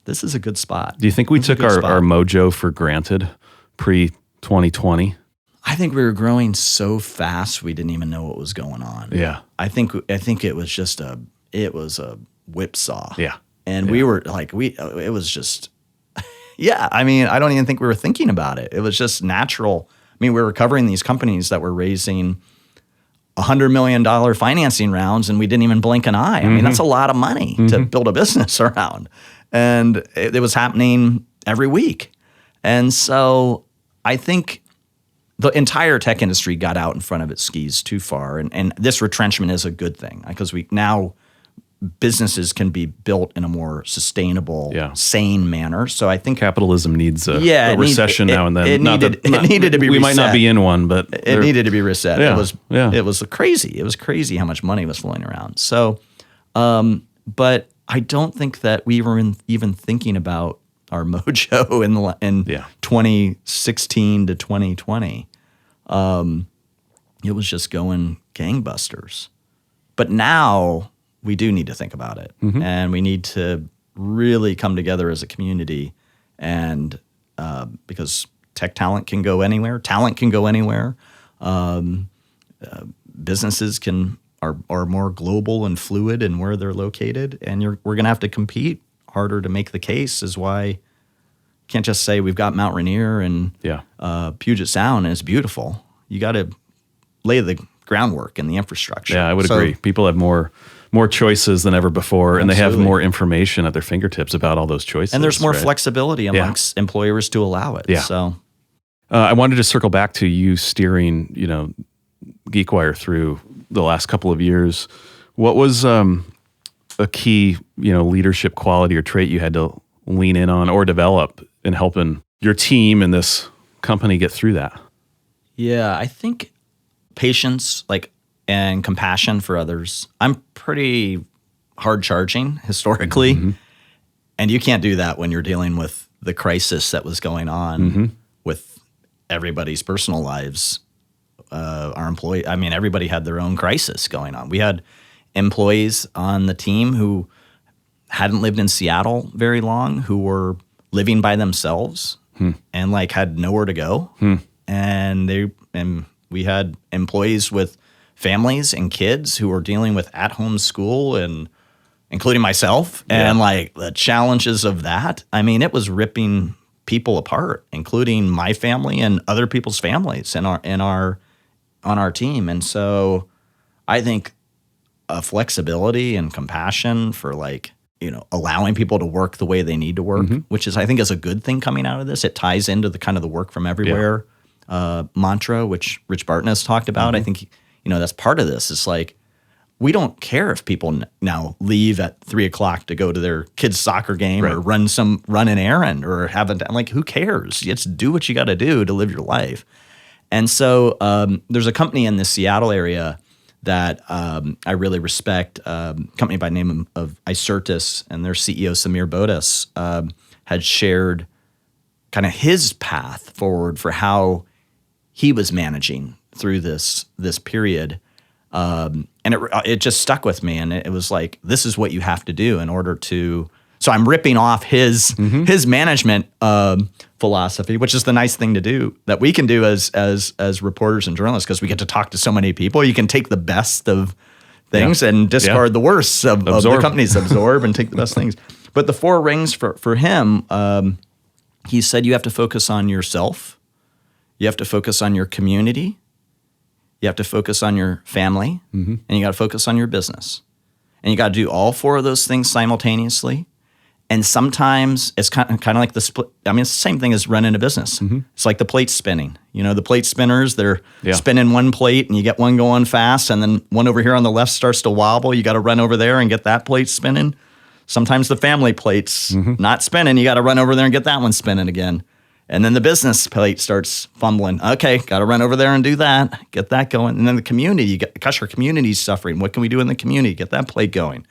[SPEAKER 2] this is a good spot.
[SPEAKER 3] Do you think we took our mojo for granted pre-2020?
[SPEAKER 2] I think we were growing so fast we didn't even know what was going on.
[SPEAKER 3] Yeah.
[SPEAKER 2] I think it was just a whipsaw.
[SPEAKER 3] Yeah.
[SPEAKER 2] And we were like, it was just, I mean, I don't even think we were thinking about it. It was just natural. I mean, we were covering these companies that were raising $100 million financing rounds and we didn't even blink an eye. I mean, that's a lot of money to build a business around. And it was happening every week. And so I think the entire tech industry got out in front of its skis too far. And this retrenchment is a good thing because now businesses can be built in a more sustainable, sane manner. So I think
[SPEAKER 3] capitalism needs a recession now and then.
[SPEAKER 2] It needed to be reset.
[SPEAKER 3] We might not be in one, but
[SPEAKER 2] it needed to be reset.
[SPEAKER 3] Yeah,
[SPEAKER 2] it was crazy. It was crazy how much money was flowing around. So, but I don't think that we were even thinking about our mojo in 2016 to 2020. It was just going gangbusters. But now we do need to think about it. And we need to really come together as a community and because tech talent can go anywhere. Talent can go anywhere. Businesses are more global and fluid in where they're located. And we're going to have to compete harder to make the case is why you can't just say we've got Mount Rainier and Puget Sound and it's beautiful. You got to lay the groundwork and the infrastructure.
[SPEAKER 3] Yeah, I would agree. People have more choices than ever before, and they have more information at their fingertips about all those choices.
[SPEAKER 2] And there's more flexibility amongst employers to allow it.
[SPEAKER 3] Yeah.
[SPEAKER 2] So
[SPEAKER 3] I wanted to circle back to you steering, GeekWire through the last couple of years. What was a key, leadership quality or trait you had to lean in on or develop in helping your team and this company get through that?
[SPEAKER 2] Yeah, I think patience, and compassion for others. I'm pretty hard charging historically, and you can't do that when you're dealing with the crisis that was going on with everybody's personal lives. Our employee, everybody had their own crisis going on. We had employees on the team who hadn't lived in Seattle very long, who were living by themselves and had nowhere to go. And we had employees with families and kids who were dealing with at-home school, and including myself, and the challenges of that. It was ripping people apart, including my family and other people's families on our team. And so I think a flexibility and compassion for allowing people to work the way they need to work, which I think is a good thing coming out of this. It ties into the kind of the work from everywhere mantra, which Rich Barton has talked about. I think that's part of this. It's we don't care if people now leave at 3:00 to go to their kid's soccer game or run an errand or who cares? Just do what you got to do to live your life. And so there's a company in the Seattle area that I really respect, company by the name of Icertis, and their CEO, Samir Bodas, had shared kind of his path forward for how he was managing through this period. And it just stuck with me. And it was this is what you have to do in order to. So I'm ripping off his management philosophy, which is the nice thing to do that we can do as reporters and journalists, because we get to talk to so many people. You can take the best of things and discard the worst of the companies, absorb and take the best things. But the 4 rings for him, he said you have to focus on yourself. You have to focus on your community. You have to focus on your family, and you got to focus on your business. And you got to do all 4 of those things simultaneously. And sometimes it's kind of like the split. It's the same thing as running a business. It's like the plate spinning. The plate spinners, they're spinning one plate, and you get one going fast, and then one over here on the left starts to wobble. You got to run over there and get that plate spinning. Sometimes the family plate's not spinning. You got to run over there and get that one spinning again. And then the business plate starts fumbling. Okay, got to run over there and do that, get that going. And then the community, gosh, our community's suffering. What can we do in the community? Get that plate going.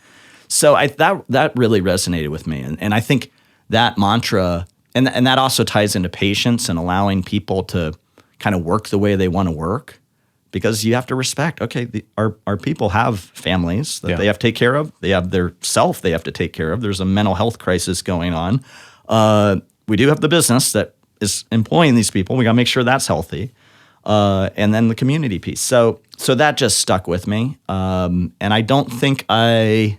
[SPEAKER 2] So that really resonated with me. And I think that mantra, and that also ties into patience and allowing people to kind of work the way they want to work, because you have to respect, our people have families that they have to take care of. They have their self they have to take care of. There's a mental health crisis going on. We do have the business that is employing these people. We got to make sure that's healthy. And then the community piece. So that just stuck with me. And I don't think I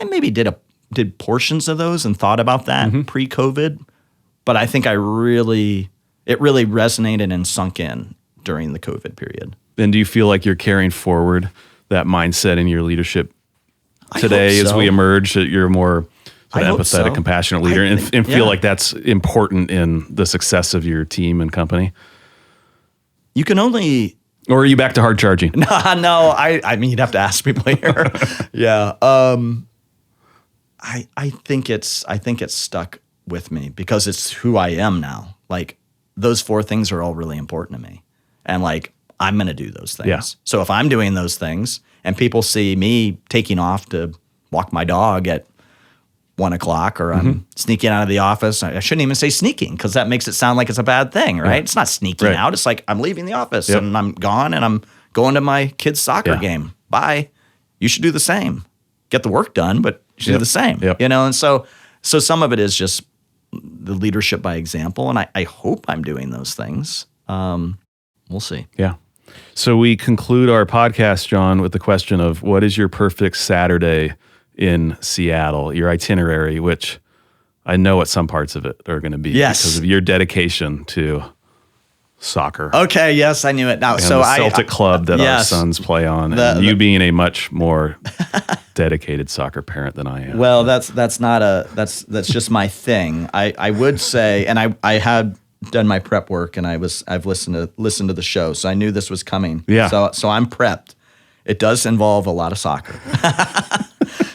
[SPEAKER 2] maybe did portions of those and thought about that pre-COVID, but I think it really resonated and sunk in during the COVID period.
[SPEAKER 3] And do you feel like you're carrying forward that mindset in your leadership today as we emerge, that you're more an empathetic, compassionate leader, and feel like that's important in the success of your team and company?
[SPEAKER 2] You can only...
[SPEAKER 3] Or are you back to hard charging?
[SPEAKER 2] No, you'd have to ask people here. Yeah. I think it's stuck with me because it's who I am now. Those 4 things are all really important to me. And I'm going to do those things. Yeah. So if I'm doing those things and people see me taking off to walk my dog at 1:00, or I'm sneaking out of the office. I shouldn't even say sneaking, because that makes it sound like it's a bad thing, right? Yeah. It's not sneaking out. It's I'm leaving the office and I'm gone and I'm going to my kid's soccer game. Bye. You should do the same. Get the work done, but you should do the same. Yep. And so some of it is just the leadership by example, and I hope I'm doing those things. We'll see. Yeah.
[SPEAKER 3] So we conclude our podcast, John, with the question of what is your perfect Saturday in Seattle, your itinerary, which I know what some parts of it are going to be because of your dedication to soccer.
[SPEAKER 2] Okay, yes, I knew it. Now,
[SPEAKER 3] And
[SPEAKER 2] so
[SPEAKER 3] the Celtic club that our
[SPEAKER 2] yes.
[SPEAKER 3] sons play on, and you being a much more dedicated soccer parent than I am.
[SPEAKER 2] Well, that's just my thing. I would say, and I had done my prep work, and I've listened to the show, so I knew this was coming.
[SPEAKER 3] Yeah.
[SPEAKER 2] So I'm prepped. It does involve a lot of soccer.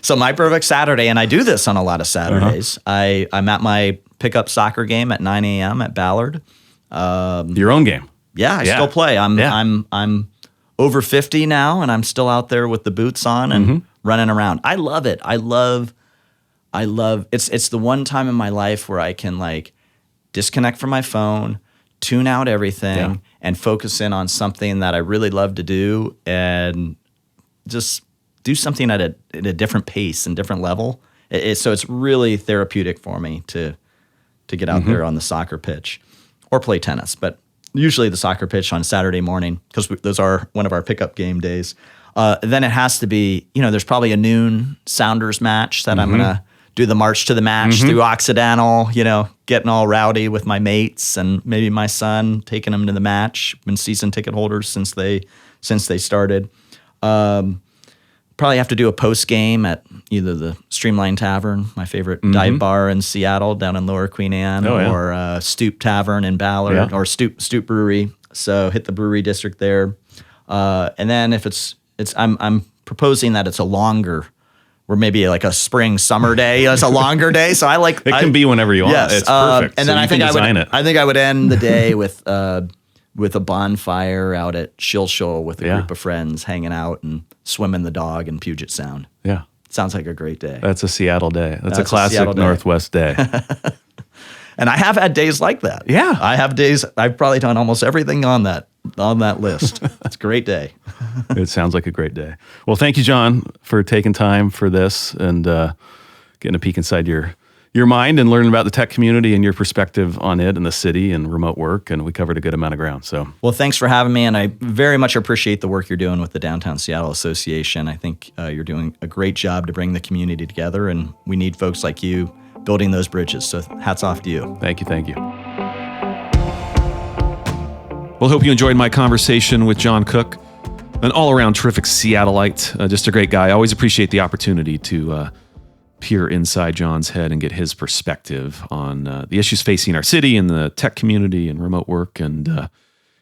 [SPEAKER 2] So my perfect Saturday, and I do this on a lot of Saturdays. I'm at my pickup soccer game at 9 a.m. at Ballard.
[SPEAKER 3] Your own game.
[SPEAKER 2] Yeah, I still play. I'm over 50 now, and I'm still out there with the boots on and running around. I love it. I love. It's the one time in my life where I can like disconnect from my phone, tune out everything, and focus in on something that I really love to do, and just do something at a different pace and different level. So it's really therapeutic for me to get out there on the soccer pitch or play tennis, but usually the soccer pitch on Saturday morning, because those are one of our pickup game days. Then it has to be, there's probably a noon Sounders match that I'm going to do the march to the match through Occidental, getting all rowdy with my mates and maybe my son, taking him to the match. Been season ticket holders since they started. Probably have to do a post game at either the Streamline Tavern, my favorite dive bar in Seattle, down in Lower Queen Anne, or Stoop Tavern in Ballard, or Stoop Brewery. So hit the brewery district there, and then if I'm proposing that it's a longer, or maybe like a spring summer day. It's a longer day, so it
[SPEAKER 3] can be whenever you want.
[SPEAKER 2] Yes,
[SPEAKER 3] It's perfect.
[SPEAKER 2] And
[SPEAKER 3] so
[SPEAKER 2] then I think I would end the day with a bonfire out at Shilshole with a group of friends hanging out and swimming the dog in Puget Sound.
[SPEAKER 3] Yeah.
[SPEAKER 2] Sounds like a great day.
[SPEAKER 3] That's a Seattle day. That's a
[SPEAKER 2] Seattle
[SPEAKER 3] classic
[SPEAKER 2] day.
[SPEAKER 3] Northwest day.
[SPEAKER 2] And I have had days like that.
[SPEAKER 3] Yeah.
[SPEAKER 2] I have days, I've probably done almost everything on that list. It's a great day.
[SPEAKER 3] It sounds like a great day. Well, thank you, John, for taking time for this and getting a peek inside your mind and learning about the tech community and your perspective on it and the city and remote work. And we covered a good amount of ground. So,
[SPEAKER 2] well, thanks for having me. And I very much appreciate the work you're doing with the Downtown Seattle Association. I think you're doing a great job to bring the community together, and we need folks like you building those bridges. So hats off to you.
[SPEAKER 3] Thank you. Thank you.
[SPEAKER 1] Well, hope you enjoyed my conversation with John Cook, an all-around terrific Seattleite, just a great guy. I always appreciate the opportunity to peer inside John's head and get his perspective on the issues facing our city and the tech community and remote work. And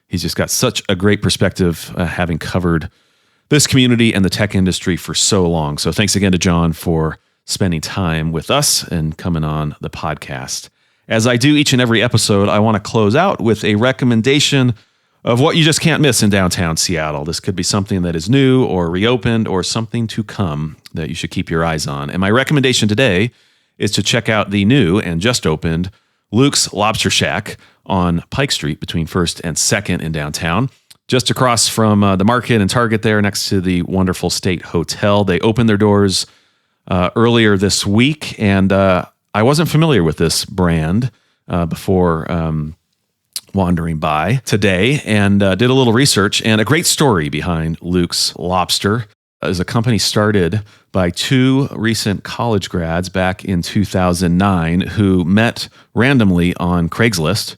[SPEAKER 1] he's just got such a great perspective, having covered this community and the tech industry for so long. So thanks again to John for spending time with us and coming on the podcast. As I do each and every episode, I want to close out with a recommendation of what you just can't miss in downtown Seattle. This could be something that is new or reopened or something to come that you should keep your eyes on. And my recommendation today is to check out the new and just opened Luke's Lobster Shack on Pike Street between 1st and 2nd in downtown, just across from the market and Target there next to the wonderful State Hotel. They opened their doors earlier this week, and I wasn't familiar with this brand before wandering by today, and did a little research, and a great story behind Luke's Lobster. Is a company started by two recent college grads back in 2009 who met randomly on Craigslist.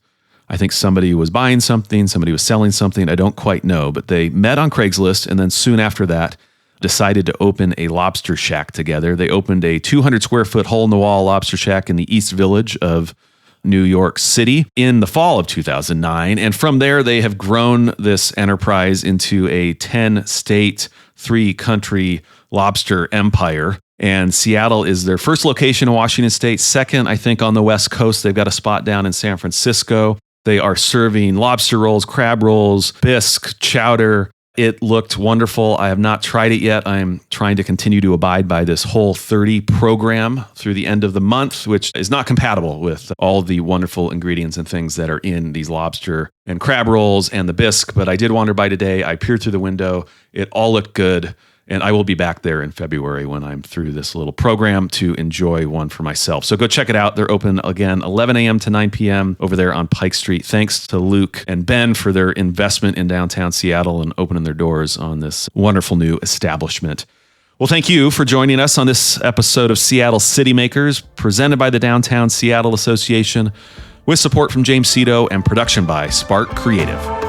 [SPEAKER 1] I think somebody was buying something, somebody was selling something, I don't quite know, but they met on Craigslist, and then soon after that decided to open a lobster shack together. They opened a 200 square foot hole-in-the-wall lobster shack in the East Village of New York City in the fall of 2009. And from there, they have grown this enterprise into a 10-state, 3-country lobster empire. And Seattle is their first location in Washington State. Second, I think, on the West Coast. They've got a spot down in San Francisco. They are serving lobster rolls, crab rolls, bisque, chowder. It looked wonderful. I have not tried it yet. I'm trying to continue to abide by this Whole30 program through the end of the month, which is not compatible with all the wonderful ingredients and things that are in these lobster and crab rolls and the bisque. But I did wander by today. I peered through the window. It all looked good. And I will be back there in February when I'm through this little program to enjoy one for myself. So go check it out. They're open again, 11 a.m. to 9 p.m. over there on Pike Street. Thanks to Luke and Ben for their investment in downtown Seattle and opening their doors on this wonderful new establishment. Well, thank you for joining us on this episode of Seattle City Makers, presented by the Downtown Seattle Association. with support from James Cito and production by Spark Creative.